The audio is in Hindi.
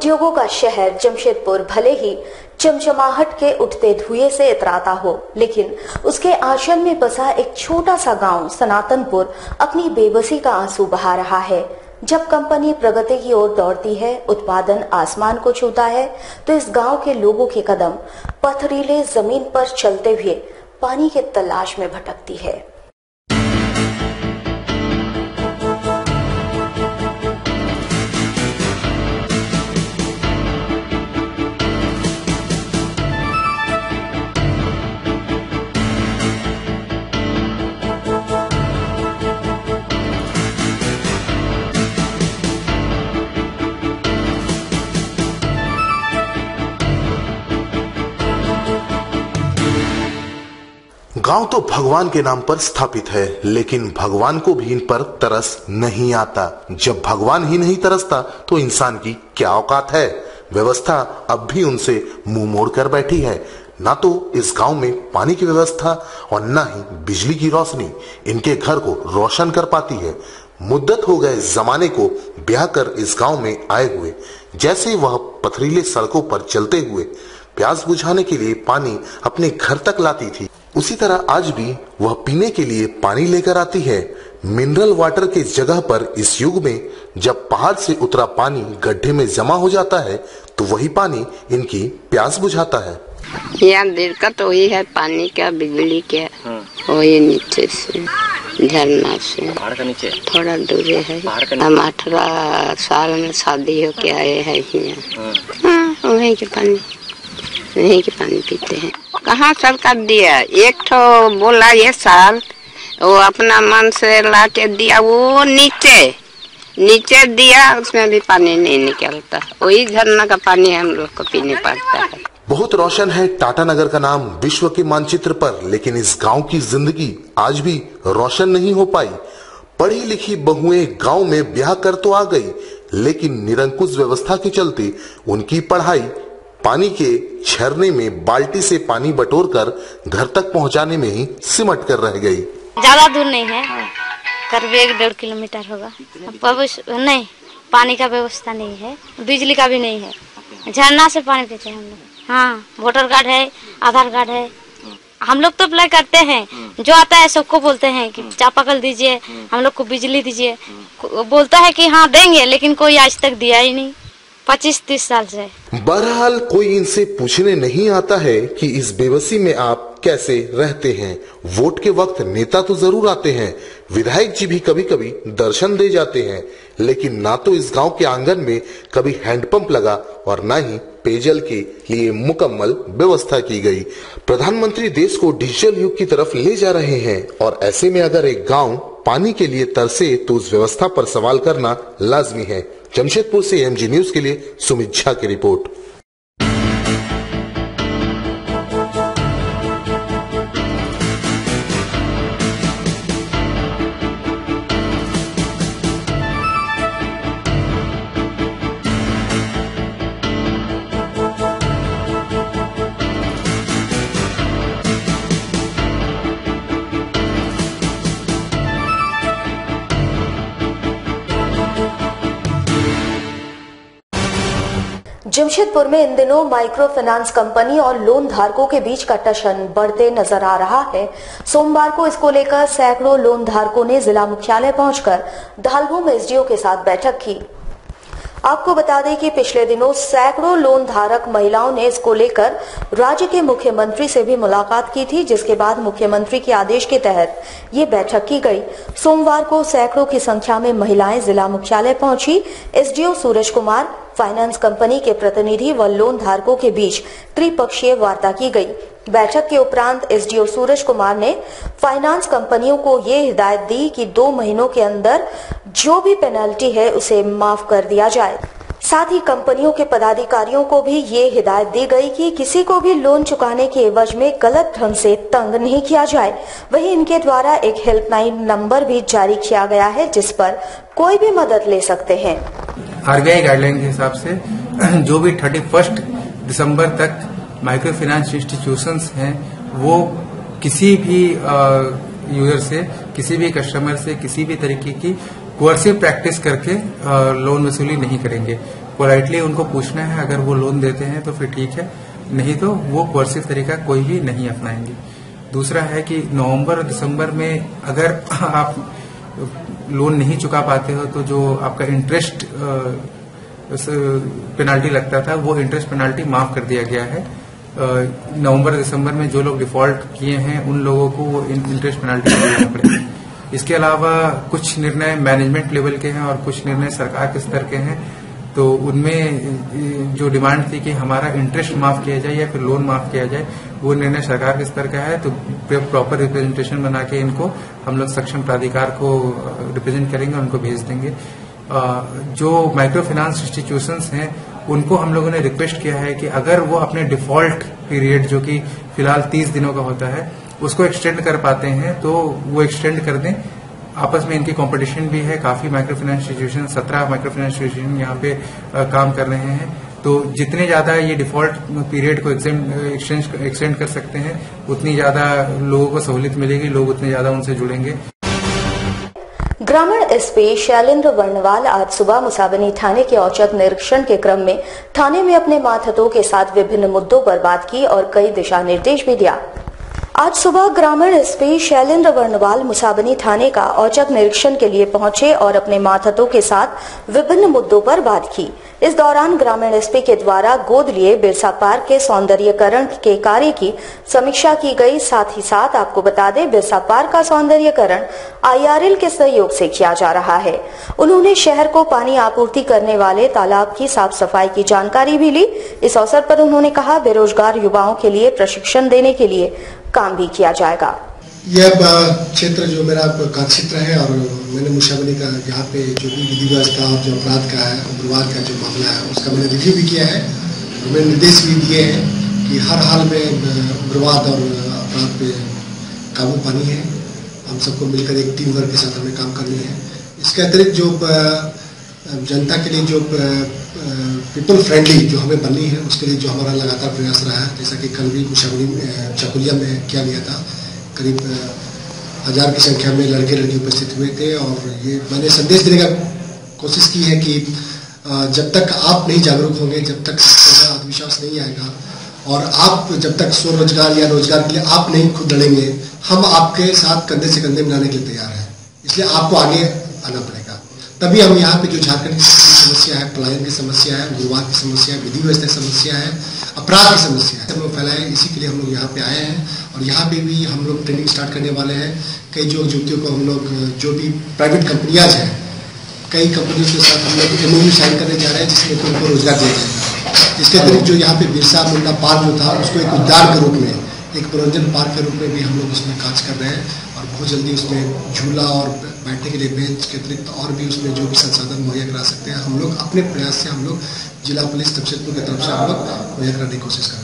उद्योगों का शहर जमशेदपुर भले ही चमचमाहट के उठते धुएं से इतराता हो, लेकिन उसके आंचल में बसा एक छोटा सा गांव सनातनपुर अपनी बेबसी का आंसू बहा रहा है। जब कंपनी प्रगति की ओर दौड़ती है, उत्पादन आसमान को छूता है, तो इस गांव के लोगों के कदम पथरीले जमीन पर चलते हुए पानी के तलाश में भटकती है। गांव तो भगवान के नाम पर स्थापित है, लेकिन भगवान को भी इन पर तरस नहीं आता। जब भगवान ही नहीं तरसता तो इंसान की क्या औकात है। व्यवस्था अब भी उनसे मुंह मोड़ कर बैठी है। ना तो इस गांव में पानी की व्यवस्था और ना ही बिजली की रोशनी इनके घर को रोशन कर पाती है। मुद्दत हो गए जमाने को ब्याह कर इस गांव में आए हुए। जैसे वह पथरीले सड़कों पर चलते हुए प्यास बुझाने के लिए पानी अपने घर तक लाती थी, उसी तरह आज भी वह पीने के लिए पानी लेकर आती है। मिनरल वाटर के जगह पर इस युग में जब पहाड़ से उतरा पानी गड्ढे में जमा हो जाता है तो वही पानी इनकी प्यास बुझाता है। यहाँ दिक्कत वही है, पानी का, बिजली का, वही नीचे से झरना से पहाड़ का नीचे थोड़ा दूर है। हम 18 साल में शादी होके आए हैं यहाँ। वही के पानी, वही के पानी पीते हैं। कहाँ सरकार दिया? एक तो बोला ये साल वो अपना मन से ला के दिया, वो नीचे दिया, उसमें भी पानी नहीं निकलता। वही झरना का पानी हम लोग को पीने पड़ता है। बहुत रोशन है टाटा नगर का नाम विश्व के मानचित्र पर, लेकिन इस गांव की जिंदगी आज भी रोशन नहीं हो पाई। पढ़ी लिखी बहुएं गांव में ब्याह कर तो आ गई, लेकिन निरंकुश व्यवस्था के चलते उनकी पढ़ाई पानी के झरने में बाल्टी से पानी बटोर कर घर तक पहुंचाने में ही सिमट कर रह गई। ज्यादा दूर नहीं है, करीब 1-1.5 किलोमीटर होगा। नहीं, पानी का व्यवस्था नहीं है, बिजली का भी नहीं है। झरना से पानी पीते हैं हम लोग। हाँ, वोटर कार्ड है, आधार कार्ड है। हम लोग तो अप्लाई करते हैं, जो आता है सबको बोलते हैं कि चापाकल दीजिए, हम लोग को बिजली दीजिए। बोलता है कि हाँ देंगे, लेकिन कोई आज तक दिया ही नहीं। 25-30 साल से। बहरहाल कोई इनसे पूछने नहीं आता है कि इस बेबसी में आप कैसे रहते हैं। वोट के वक्त नेता तो जरूर आते हैं, विधायक जी भी कभी कभी दर्शन दे जाते हैं, लेकिन ना तो इस गांव के आंगन में कभी हैंडपंप लगा और ना ही पेयजल के लिए मुकम्मल व्यवस्था की गई। प्रधानमंत्री देश को डिजिटल युग की तरफ ले जा रहे हैं और ऐसे में अगर एक गांव पानी के लिए तरसे तो उस व्यवस्था पर सवाल करना लाजमी है। जमशेदपुर से एमजी न्यूज के लिए सुमित झा की रिपोर्ट। जमशेदपुर में इन दिनों माइक्रो फाइनेंस कंपनी और लोन धारकों के बीच का टशन बढ़ते नजर आ रहा है। सोमवार को इसको लेकर सैकड़ों लोन धारकों ने जिला मुख्यालय पहुंचकर धालभूम एसडीओ के साथ बैठक की। आपको बता दें कि पिछले दिनों सैकड़ों लोन धारक महिलाओं ने इसको लेकर राज्य के मुख्यमंत्री से भी मुलाकात की थी, जिसके बाद मुख्यमंत्री के आदेश के तहत ये बैठक की गई। सोमवार को सैकड़ों की संख्या में महिलाएं जिला मुख्यालय पहुंची। SDO Suraj Kumar, finance company के प्रतिनिधि व लोन धारकों के बीच त्रिपक्षीय वार्ता की गई। बैठक के उपरांत एसडीओ सूरज कुमार ने फाइनेंस कंपनियों को ये हिदायत दी कि 2 महीनों के अंदर जो भी पेनल्टी है उसे माफ कर दिया जाए। साथ ही कंपनियों के पदाधिकारियों को भी ये हिदायत दी गई कि किसी को भी लोन चुकाने के एवज में गलत ढंग से तंग नहीं किया जाए। वहीं इनके द्वारा एक हेल्पलाइन नंबर भी जारी किया गया है, जिस पर कोई भी मदद ले सकते हैं। आरबीआई गाइडलाइन के हिसाब से जो भी 31 दिसंबर तक माइक्रो फाइनेंस इंस्टीट्यूशंस हैं, वो किसी भी यूजर से, किसी भी कस्टमर से किसी भी तरीके की कोर्सिव प्रैक्टिस करके लोन वसूली नहीं करेंगे। पोलाइटली उनको पूछना है, अगर वो लोन देते हैं तो फिर ठीक है, नहीं तो वो कोर्सिव तरीका कोई भी नहीं अपनाएंगे। दूसरा है कि नवंबर और दिसंबर में अगर आप लोन नहीं चुका पाते हो तो जो आपका इंटरेस्ट पेनाल्टी लगता था वो इंटरेस्ट पेनाल्टी माफ कर दिया गया है। नवंबर दिसंबर में जो लोग डिफॉल्ट किए हैं उन लोगों को वो इंटरेस्ट पेनाल्टी देना पड़ेगी। इसके अलावा कुछ निर्णय मैनेजमेंट लेवल के हैं और कुछ निर्णय सरकार के स्तर के हैं। तो उनमें जो डिमांड थी कि हमारा इंटरेस्ट माफ किया जाए या फिर लोन माफ किया जाए, वो निर्णय सरकार के स्तर का है। तो प्रॉपर रिप्रेजेंटेशन बना के इनको हम लोग सक्षम प्राधिकार को रिप्रेजेंट करेंगे और उनको भेज देंगे। जो माइक्रो फाइनेंस इंस्टीट्यूशंस हैं उनको हम लोगों ने रिक्वेस्ट किया है कि अगर वो अपने डिफॉल्ट पीरियड जो कि फिलहाल 30 दिनों का होता है उसको एक्सटेंड कर पाते हैं तो वो एक्सटेंड कर दें। आपस में इनकी कंपटीशन भी है, काफी micro finance institution 17 micro finance institution यहाँ पे काम कर रहे हैं। तो जितने ज्यादा ये डिफॉल्ट पीरियड को एक्सटेंड कर सकते हैं उतनी ज्यादा लोगों को सहूलियत मिलेगी, लोग उतने ज्यादा उनसे जुड़ेंगे। ग्रामीण एसपी शैलेंद्र वर्णवाल आज सुबह मुसाबनी थाने के औचक निरीक्षण के क्रम में थाने में अपने मातहतों के साथ विभिन्न मुद्दों पर बात की और कई दिशा निर्देश भी दिया। आज सुबह ग्रामीण एसपी शैलेंद्र वर्णवाल मुसाबनी थाने का औचक निरीक्षण के लिए पहुंचे और अपने मातहतों के साथ विभिन्न मुद्दों पर बात की। इस दौरान ग्रामीण एसपी के द्वारा गोद लिए बिरसा पार्क के सौंदर्यीकरण के कार्य की समीक्षा की गई। साथ ही साथ आपको बता दें, बिरसा पार्क का सौंदर्यीकरण IRL के सहयोग से किया जा रहा है। उन्होंने शहर को पानी आपूर्ति करने वाले तालाब की साफ सफाई की जानकारी भी ली। इस अवसर पर उन्होंने कहा, बेरोजगार युवाओं के लिए प्रशिक्षण देने के लिए काम भी किया जाएगा। यह क्षेत्र जो मेरा कार्यक्षेत्र है और मैंने मुसाबनी का यहाँ पे जो भी विधि व्यवस्था और जो अपराध का है, उग्रवाद का जो मामला है उसका मैंने रिव्यू भी किया है और मैंने निर्देश भी दिए हैं कि हर हाल में उग्रवाद और अपराध पे काबू पानी है। हम सबको मिलकर एक टीम वर्क के साथ हमें काम करनी है। इसके अतिरिक्त जो जनता के लिए जो पीपल फ्रेंडली जो हमें बननी है उसके लिए जो हमारा लगातार प्रयास रहा है, जैसा कि कल भी मुसाबनी चकुलिया में किया गया था। करीब 1000 की संख्या में लड़के लड़की उपस्थित हुए थे और ये मैंने संदेश देने का कोशिश की है कि जब तक आप नहीं जागरूक होंगे, जब तक आत्मविश्वास नहीं आएगा और आप जब तक स्वरोजगार या रोजगार के लिए आप नहीं खुद लड़ेंगे, हम आपके साथ कंधे से कंधे मिलाने के लिए तैयार हैं। इसलिए आपको आगे आना पड़ेगा, तभी हम यहाँ पे जो झारखंड की समस्या है, पलायन की समस्या है, उग्रवाद की समस्या है, विधि व्यवस्था की समस्या है, अपराध की समस्या है, हम फैलाएं। इसी के लिए हम लोग यहाँ पे आए हैं और यहाँ पे भी हम लोग ट्रेनिंग स्टार्ट करने वाले हैं। कई जो युवतियों को हम लोग जो भी प्राइवेट कंपनियां हैं, कई कंपनियों के साथ हम लोग MOU साइन करने जा रहे हैं जिसमें उनको रोजगार दिया जाएगा। इसके अतिरिक्त जो यहाँ पे बिरसा मुंडा पार्क जो था उसको एक उद्यान के रूप में, एक मनोरंजन पार्क के रूप में भी हम लोग उसमें कार्य कर रहे हैं और बहुत जल्दी उसमें झूला और बैठने के लिए बेंच के अतिरिक्त और भी उसमें जो भी संसाधन मुहैया करा सकते हैं हम लोग अपने प्रयास से हम लोग जिला पुलिस जमशेदपुर की तरफ से हम लोग मुहैया कराने की कोशिश कर रहे हैं।